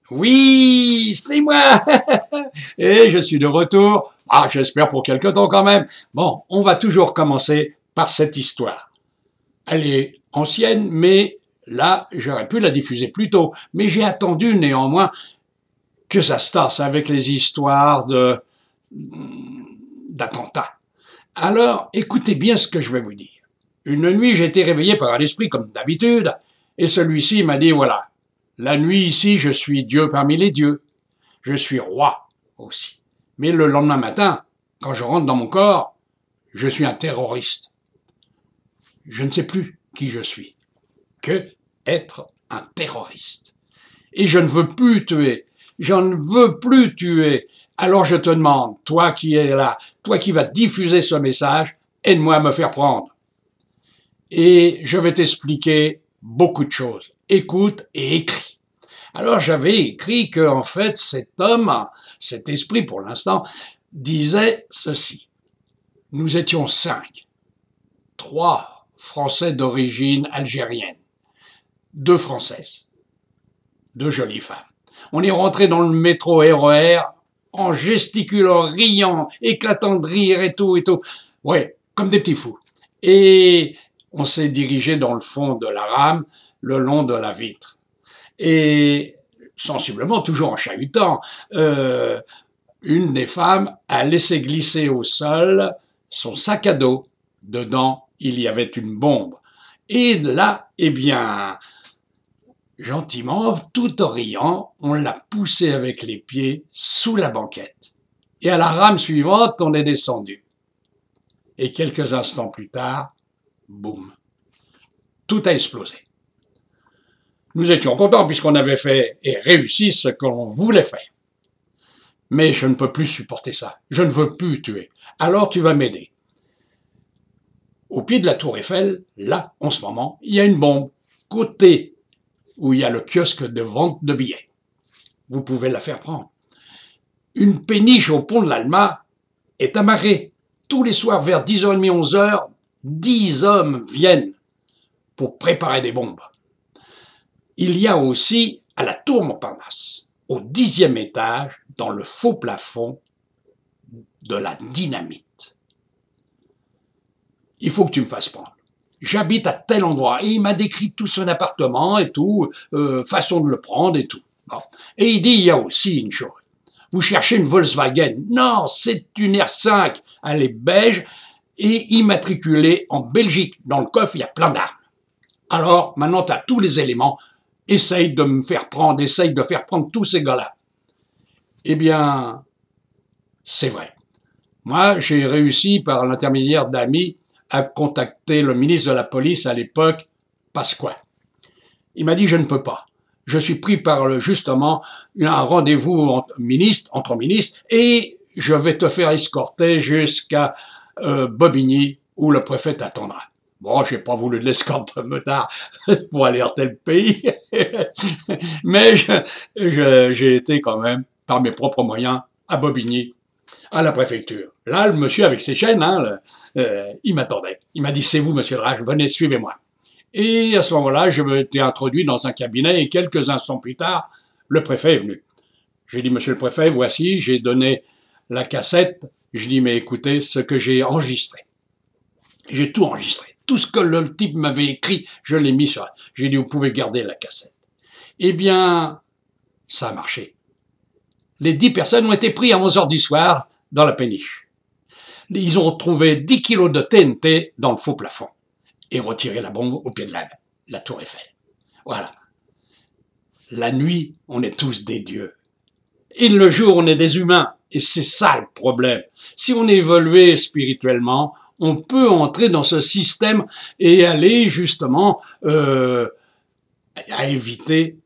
Oui, c'est moi. Et je suis de retour. Ah, j'espère pour quelque temps quand même. Bon, on va toujours commencer par cette histoire. Elle est ancienne, mais là, j'aurais pu la diffuser plus tôt. Mais j'ai attendu néanmoins que ça se tasse avec les histoires d'attentats. Alors, écoutez bien ce que je vais vous dire. Une nuit, j'ai été réveillé par un esprit comme d'habitude, et celui-ci m'a dit, voilà, la nuit ici, je suis Dieu parmi les dieux. Je suis roi aussi. Mais le lendemain matin, quand je rentre dans mon corps, je suis un terroriste. Je ne sais plus qui je suis. Que être un terroriste. Et je ne veux plus tuer. Je ne veux plus tuer. Alors je te demande, toi qui es là, toi qui vas diffuser ce message, aide-moi à me faire prendre. Et je vais t'expliquer beaucoup de choses. Écoute et écris. Alors j'avais écrit que en fait cet homme, cet esprit pour l'instant, disait ceci. Nous étions 5. 3 Français d'origine algérienne. 2 Françaises. 2 jolies femmes. On est rentré dans le métro RER en gesticulant, riant, éclatant de rire et tout et tout. Ouais, comme des petits fous. Et on s'est dirigé dans le fond de la rame, le long de la vitre. Et sensiblement, toujours en chahutant, une des femmes a laissé glisser au sol son sac à dos. Dedans, il y avait une bombe. Et là, eh bien, gentiment, tout en riant, on l'a poussé avec les pieds sous la banquette. Et à la rame suivante, on est descendu. Et quelques instants plus tard, boum, tout a explosé. Nous étions contents puisqu'on avait fait et réussi ce qu'on voulait faire. Mais je ne peux plus supporter ça. Je ne veux plus tuer. Alors tu vas m'aider. Au pied de la tour Eiffel, là, en ce moment, il y a une bombe. Côté où il y a le kiosque de vente de billets. Vous pouvez la faire prendre. Une péniche au pont de l'Alma est amarrée. Tous les soirs vers 10h30, 11h, 10 hommes viennent pour préparer des bombes. Il y a aussi à la tour Montparnasse, au 10e étage, dans le faux plafond, de la dynamite. Il faut que tu me fasses prendre. J'habite à tel endroit. Et il m'a décrit tout son appartement et tout, façon de le prendre et tout. Bon. Et il dit, il y a aussi une chose. Vous cherchez une Volkswagen. Non, c'est une R5. Elle est beige et immatriculée en Belgique. Dans le coffre, il y a plein d'armes. Alors, maintenant, tu as tous les éléments. Essaye de me faire prendre, essaye de faire prendre tous ces gars-là. Eh bien, c'est vrai. Moi, j'ai réussi, par l'intermédiaire d'amis, à contacter le ministre de la Police à l'époque, Pasqua. Il m'a dit, je ne peux pas. Je suis pris par, justement, un rendez-vous entre ministres, et je vais te faire escorter jusqu'à Bobigny, où le préfet t'attendra. Bon, j'ai pas voulu de l'escorte de motard pour alerter le pays, mais j'ai été quand même, par mes propres moyens, à Bobigny, à la préfecture. Là, le monsieur avec ses chaînes, il m'attendait. Il m'a dit, c'est vous, monsieur Drage, venez, suivez-moi. Et à ce moment-là, je me suis introduit dans un cabinet et quelques instants plus tard, le préfet est venu. J'ai dit, monsieur le préfet, voici, j'ai donné la cassette. Je dis, mais écoutez, ce que j'ai enregistré. J'ai tout enregistré. Tout ce que le type m'avait écrit, je l'ai mis sur... J'ai dit, vous pouvez garder la cassette. Eh bien, ça a marché. Les 10 personnes ont été prises à 11h du soir dans la péniche. Ils ont trouvé 10 kilos de TNT dans le faux plafond et retiré la bombe au pied de la tour Eiffel. Voilà. La nuit, on est tous des dieux. Et le jour, on est des humains. Et c'est ça le problème. Si on est évolué spirituellement, on peut entrer dans ce système et aller justement à éviter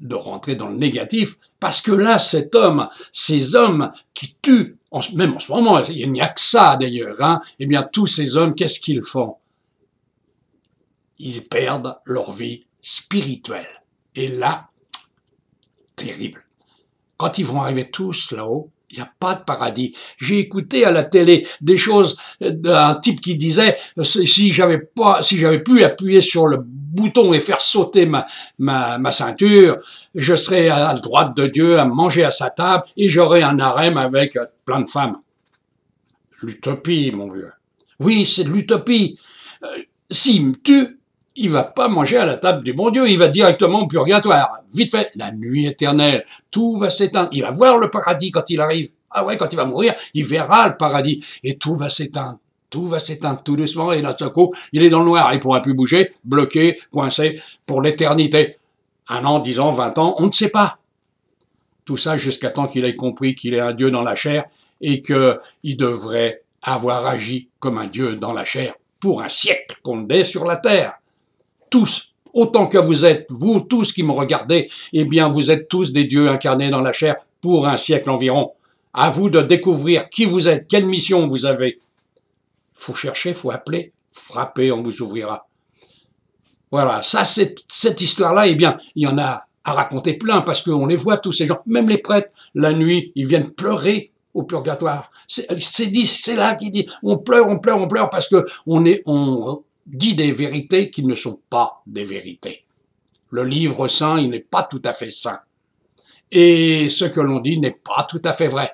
de rentrer dans le négatif, parce que là, cet homme, ces hommes qui tuent, même en ce moment, il n'y a que ça d'ailleurs, hein, eh bien tous ces hommes, qu'est-ce qu'ils font? Ils perdent leur vie spirituelle. Et là, terrible. Quand ils vont arriver tous là-haut, Il n'y a pas de paradis. J'ai écouté à la télé des choses d'un type qui disait si j'avais pu appuyer sur le bouton et faire sauter ma ceinture, je serais à la droite de Dieu, à manger à sa table et j'aurais un harem avec plein de femmes. L'utopie, mon vieux. Oui, c'est de l'utopie. S'il me tue, il va pas manger à la table du bon Dieu, il va directement au purgatoire. Vite fait, la nuit éternelle, tout va s'éteindre. Il va voir le paradis quand il arrive. Ah ouais, quand il va mourir, il verra le paradis. Et tout va s'éteindre. Tout va s'éteindre tout doucement et d'un seul coup, il est dans le noir. Il ne pourra plus bouger, bloqué, coincé pour l'éternité. 1 an, 10 ans, 20 ans, on ne sait pas. Tout ça jusqu'à temps qu'il ait compris qu'il est un Dieu dans la chair et qu'il devrait avoir agi comme un Dieu dans la chair pour un siècle qu'on est sur la terre. Tous, autant que vous êtes, vous tous qui me regardez, eh bien vous êtes tous des dieux incarnés dans la chair pour un siècle environ. À vous de découvrir qui vous êtes, quelle mission vous avez. Faut chercher, faut appeler, frapper, on vous ouvrira. Voilà, ça, cette histoire-là, eh bien, il y en a à raconter plein parce qu'on les voit tous ces gens, même les prêtres, la nuit, ils viennent pleurer au purgatoire. C'est là qu'il dit, on pleure parce que on dit des vérités qui ne sont pas des vérités. Le livre saint, il n'est pas tout à fait saint. Et ce que l'on dit n'est pas tout à fait vrai.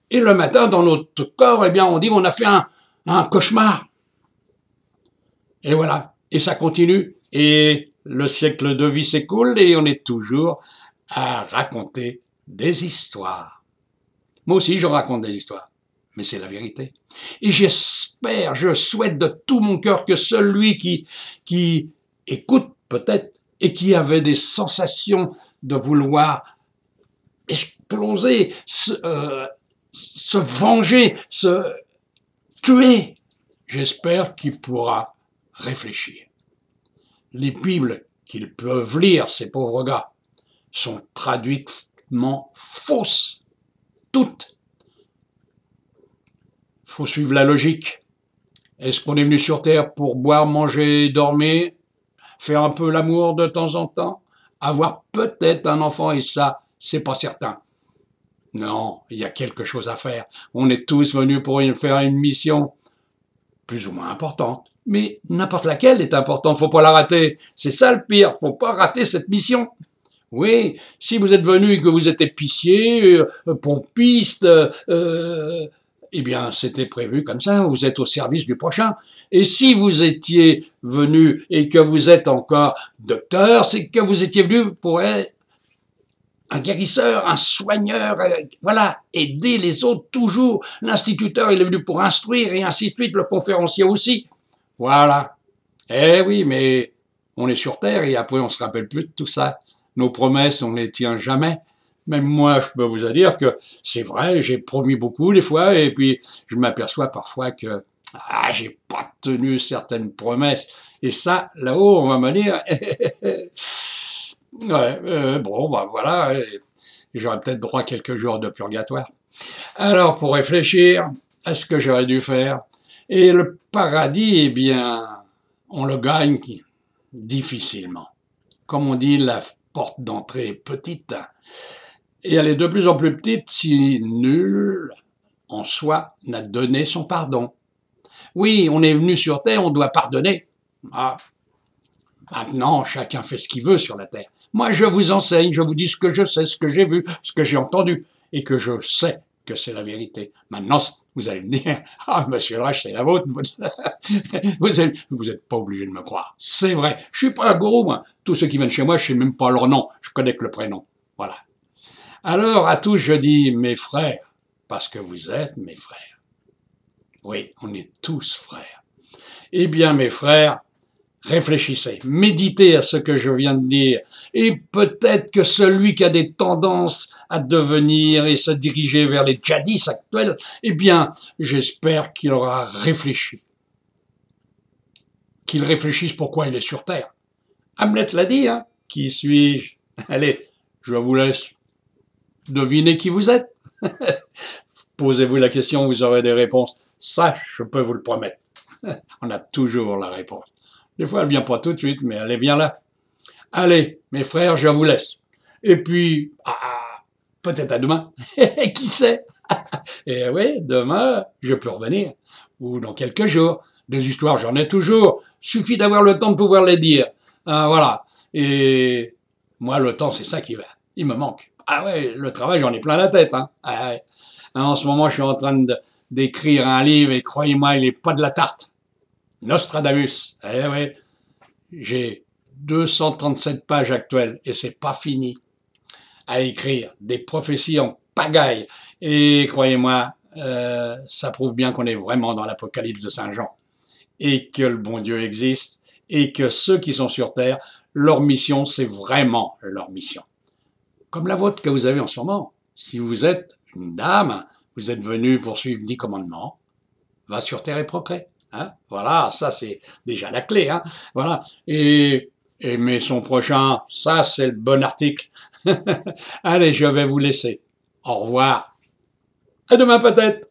Et le matin, dans notre corps, eh bien, on dit qu'on a fait un cauchemar. Et voilà. Et ça continue. Et le siècle de vie s'écoule et on est toujours à raconter des histoires. Moi aussi, je raconte des histoires. Mais c'est la vérité. Et j'espère, je souhaite de tout mon cœur que celui qui écoute peut-être et qui avait des sensations de vouloir exploser, se venger, se tuer, j'espère qu'il pourra réfléchir. Les Bibles qu'ils peuvent lire, ces pauvres gars, sont traduitement fausses. Toutes. Faut suivre la logique. Est-ce qu'on est venu sur Terre pour boire, manger, dormir, faire un peu l'amour de temps en temps, avoir peut-être un enfant, et ça, c'est pas certain. Non, il y a quelque chose à faire. On est tous venus pour faire une mission plus ou moins importante. Mais n'importe laquelle est importante, faut pas la rater. C'est ça le pire, faut pas rater cette mission. Oui, si vous êtes venu et que vous êtes épicier, pompiste, eh bien, c'était prévu comme ça, vous êtes au service du prochain. Et si vous étiez venu et que vous êtes encore docteur, c'est que vous étiez venu pour être un guérisseur, un soigneur, voilà, aider les autres toujours. L'instituteur, il est venu pour instruire et ainsi de suite, le conférencier aussi. Voilà. Eh oui, mais on est sur Terre et après on se rappelle plus de tout ça. Nos promesses, on les tient jamais. Même moi, je peux vous dire que c'est vrai, j'ai promis beaucoup des fois et puis je m'aperçois parfois que j'ai pas tenu certaines promesses. Et ça, là-haut, on va me dire... ouais, bon, bah voilà, j'aurais peut-être droit à quelques jours de purgatoire. Alors, pour réfléchir à ce que j'aurais dû faire, et le paradis, eh bien, on le gagne difficilement. Comme on dit, la porte d'entrée est petite, et elle est de plus en plus petite si nul en soi n'a donné son pardon. Oui, on est venu sur Terre, on doit pardonner. Ah, maintenant, chacun fait ce qu'il veut sur la Terre. Moi, je vous enseigne, je vous dis ce que je sais, ce que j'ai vu, ce que j'ai entendu, et que je sais que c'est la vérité. Maintenant, vous allez me dire, « Ah, monsieur le Rach, c'est la vôtre. » Vous n'êtes pas obligé de me croire. C'est vrai, je suis pas un gourou, moi. Tous ceux qui viennent chez moi, je sais même pas leur nom, je connais que le prénom. Voilà. Alors, à tous, je dis, mes frères, parce que vous êtes mes frères. Oui, on est tous frères. Eh bien, mes frères, réfléchissez, méditez à ce que je viens de dire, et peut-être que celui qui a des tendances à devenir et se diriger vers les djihadistes actuels, eh bien, j'espère qu'il aura réfléchi. Qu'il réfléchisse pourquoi il est sur Terre. Hamlet l'a dit, hein. Qui suis-je? Allez, je vous laisse deviner qui vous êtes. Posez-vous la question, vous aurez des réponses. Ça, je peux vous le promettre. On a toujours la réponse. Des fois, elle ne vient pas tout de suite, mais elle vient là. Allez, mes frères, je vous laisse. Et puis, Peut-être à demain. Qui sait? Et oui, demain, je peux revenir. Ou dans quelques jours. Des histoires, j'en ai toujours. Suffit d'avoir le temps de pouvoir les dire. Voilà. Et moi, le temps, c'est ça qui va. Il me manque. Ah ouais, le travail, j'en ai plein la tête. Hein. Ah ouais. En ce moment, je suis en train d'écrire un livre et croyez-moi, il n'est pas de la tarte. Nostradamus. Eh ouais, j'ai 237 pages actuelles et c'est pas fini à écrire. Des prophéties en pagaille. Et croyez-moi, ça prouve bien qu'on est vraiment dans l'Apocalypse de Saint Jean. Et que le bon Dieu existe. Et que ceux qui sont sur Terre, leur mission, c'est vraiment leur mission. Comme la vôtre que vous avez en ce moment. Si vous êtes une dame, vous êtes venu pour suivre 10 commandements, va sur Terre et procrée. Hein, voilà, ça c'est déjà la clé. Hein, voilà. Et aimer son prochain, ça c'est le bon article. Allez, je vais vous laisser. Au revoir. À demain peut-être.